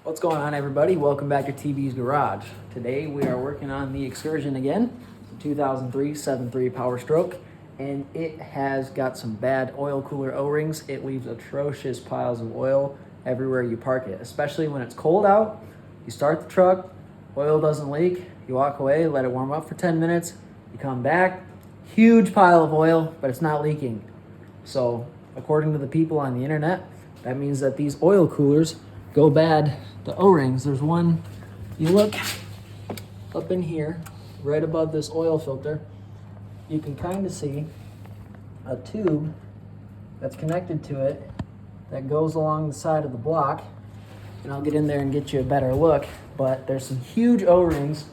What's going on, everybody? Welcome back to TV's Garage. Today we are working on the Excursion again, 2003 7.3 Powerstroke, and it has got some bad oil cooler O-rings. It leaves atrocious piles of oil everywhere you park it, especially when it's cold out. You start the truck, oil doesn't leak, you walk away, let it warm up for 10 minutes, you come back, huge pile of oil, but it's not leaking. So, according to the people on the internet, that means that these oil coolers go bad. The O-rings, there's one, you look up in here, right above this oil filter, you can kind of see a tube that's connected to it that goes along the side of the block. And I'll get in there and get you a better look, but there's some huge O-rings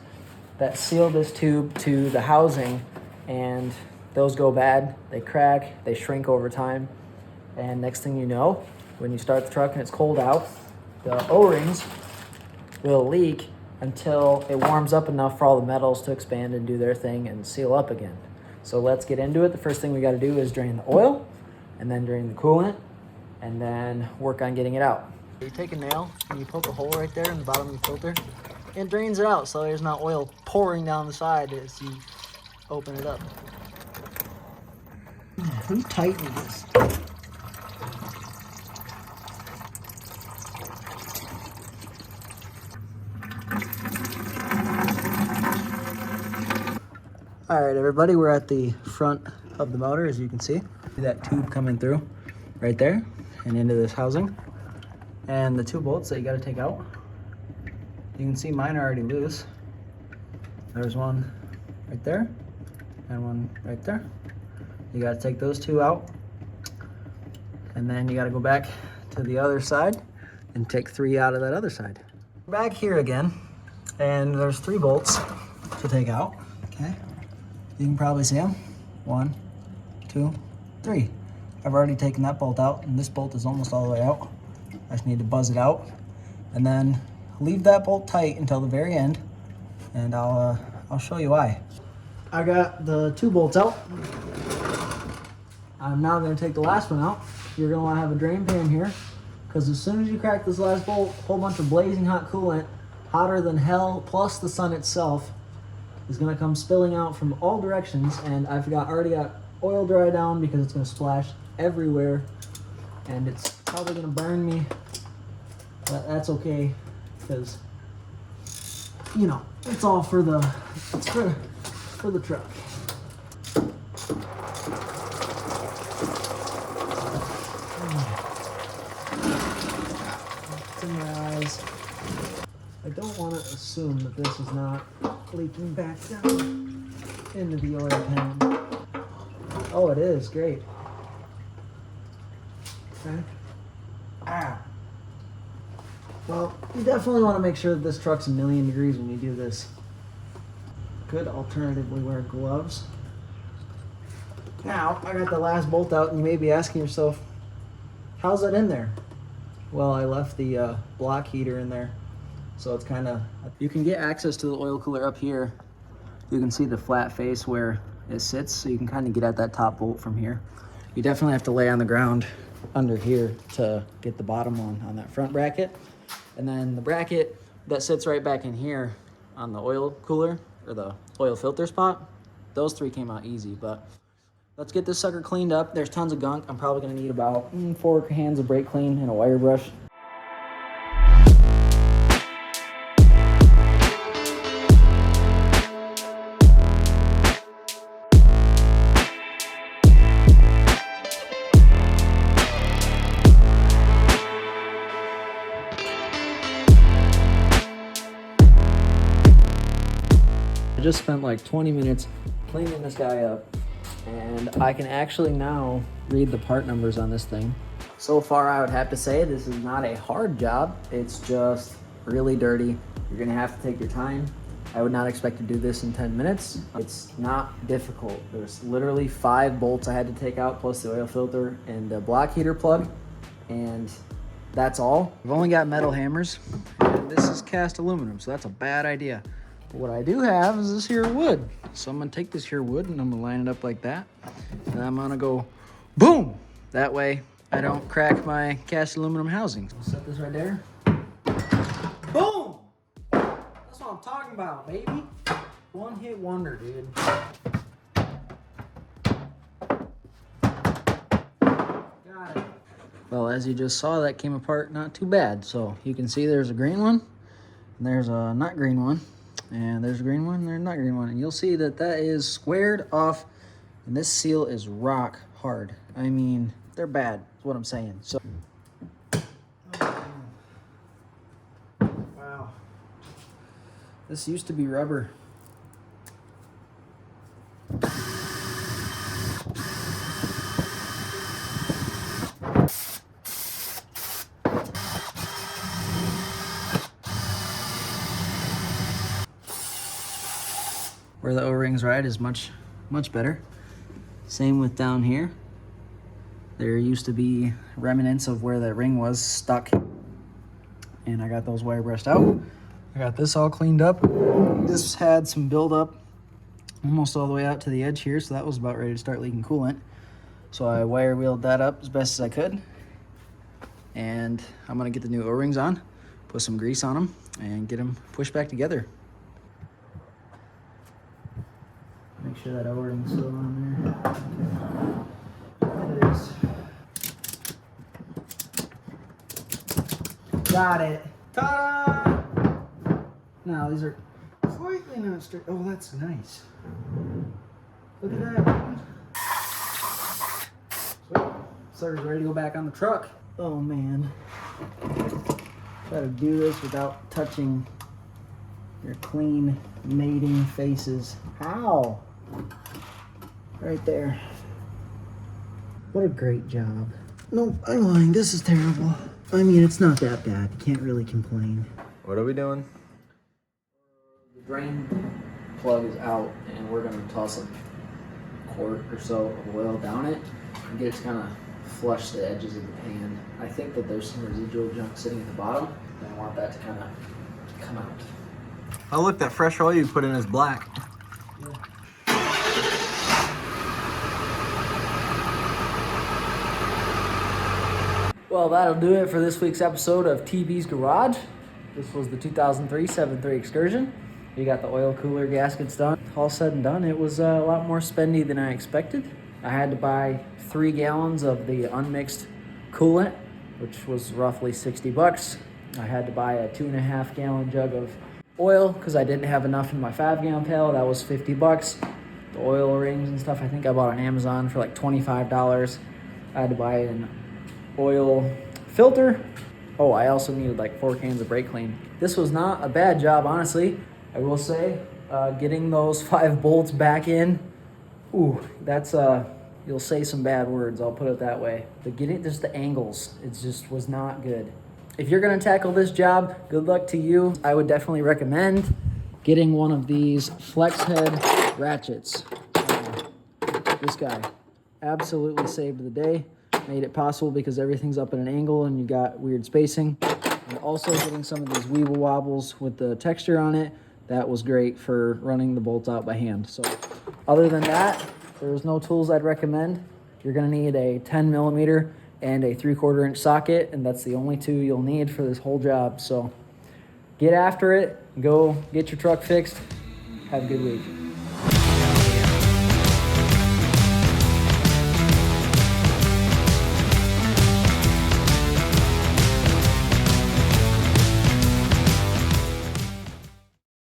that seal this tube to the housing, and those go bad, they crack, they shrink over time, and next thing you know, when you start the truck and it's cold out, the O-rings will leak until it warms up enough for all the metals to expand and do their thing and seal up again. So let's get into it. The first thing we got to do is drain the oil, and then drain the coolant, and then work on getting it out. You take a nail and you poke a hole right there in the bottom of the filter, and it drains it out so there's not oil pouring down the side as you open it up. Who tightened this? All right, everybody, we're at the front of the motor, as you can see. See that tube coming through right there and into this housing. And the two bolts that you gotta take out. You can see mine are already loose. There's one right there and one right there. You gotta take those two out. And then you gotta go back to the other side and take three out of that other side. Back here again, and there's three bolts to take out, okay? You can probably see them. 1, 2, 3. I've already taken that bolt out, and this bolt is almost all the way out. I just need to buzz it out, and then leave that bolt tight until the very end, and I'll show you why. I got the two bolts out. I'm now going to take the last one out. You're going to want to have a drain pan here, because as soon as you crack this last bolt, a whole bunch of blazing hot coolant, hotter than hell, plus the sun itself, is going to come spilling out from all directions, and I've already got oil dry down because it's going to splash everywhere, and it's probably going to burn me, but that's okay, because, you know, it's all for the truck. It's in your eyes. I don't want to assume that this is not leaking back down into the oil pan. Oh, it is. Great. Okay. Well, you definitely want to make sure that this truck's a million degrees when you do this. Could alternatively wear gloves. Now, I got the last bolt out, and you may be asking yourself, how's that in there? Well, I left the block heater in there. So it's kind of, you can get access to the oil cooler up here. You can see the flat face where it sits, so you can kind of get at that top bolt from here. You definitely have to lay on the ground under here to get the bottom one on that front bracket. And then the bracket that sits right back in here on the oil cooler, or the oil filter spot, those three came out easy. But let's get this sucker cleaned up. There's tons of gunk. I'm probably gonna need about 4 hands of brake clean and a wire brush. I just spent like 20 minutes cleaning this guy up, and I can actually now read the part numbers on this thing. So far, I would have to say this is not a hard job. It's just really dirty. You're gonna have to take your time. I would not expect to do this in 10 minutes. It's not difficult. There's literally 5 bolts I had to take out, plus the oil filter and the block heater plug, and that's all. I've only got metal hammers, and this is cast aluminum, so that's a bad idea. What I do have is this here wood. So I'm gonna take this here wood and I'm gonna line it up like that. And I'm gonna go boom. That way I don't crack my cast aluminum housing. I'll set this right there. Boom! That's what I'm talking about, baby. One hit wonder, dude. Got it. Well, as you just saw, that came apart not too bad. So you can see there's a green one, and there's a not green one, and there's a green one, and there's a not green one. And you'll see that that is squared off, and this seal is rock hard. I mean, they're bad, is what I'm saying. So, wow. This used to be rubber. Where the O-rings ride is much better. Same with down here. There used to be remnants of where the ring was stuck, and I got those wire brushed out. I got this all cleaned up. This had some buildup almost all the way out to the edge here, so that was about ready to start leaking coolant. So I wire wheeled that up as best as I could, and I'm gonna get the new O-rings on, put some grease on them, and get them pushed back together. Make sure that O-ring's still on there. Okay. It is. Got it. Ta-da! Now these are slightly not straight. Oh, that's nice. Look at that. So, sucker's ready to go back on the truck. Oh man. Try to do this without touching your clean mating faces. How? Right there. What a great job. No, I'm lying. This is terrible. I mean, it's not that bad. You can't really complain. What are we doing? The drain plug is out, and we're going to toss a quart or so of oil down it and get it to kind of flush the edges of the pan. I think that there's some residual junk sitting at the bottom, and I want that to kind of come out. Oh, look, that fresh oil you put in is black. Yeah. Well, that'll do it for this week's episode of TB's Garage. This was the 2003 7.3 Excursion. We got the oil cooler gaskets done. All said and done, it was a lot more spendy than I expected. I had to buy 3 gallons of the unmixed coolant, which was roughly $60. I had to buy a 2.5 gallon jug of oil because I didn't have enough in my 5-gallon pail. That was $50. The oil rings and stuff, I think I bought on Amazon for like $25. I had to buy an oil filter. Oh, I also needed like 4 cans of brake clean. This was not a bad job, honestly. I will say, getting those 5 bolts back in, ooh, that's, you'll say some bad words, I'll put it that way. But getting just the angles, it just was not good. If you're gonna tackle this job, good luck to you. I would definitely recommend getting one of these flex head ratchets. This guy absolutely saved the day. Made it possible because everything's up at an angle and you got weird spacing. And also getting some of these weeble wobbles with the texture on it, that was great for running the bolts out by hand. So other than that, there's no tools I'd recommend. You're gonna need a 10 millimeter and a 3/4 inch socket, and that's the only 2 you'll need for this whole job. So get after it, go get your truck fixed. Have a good week.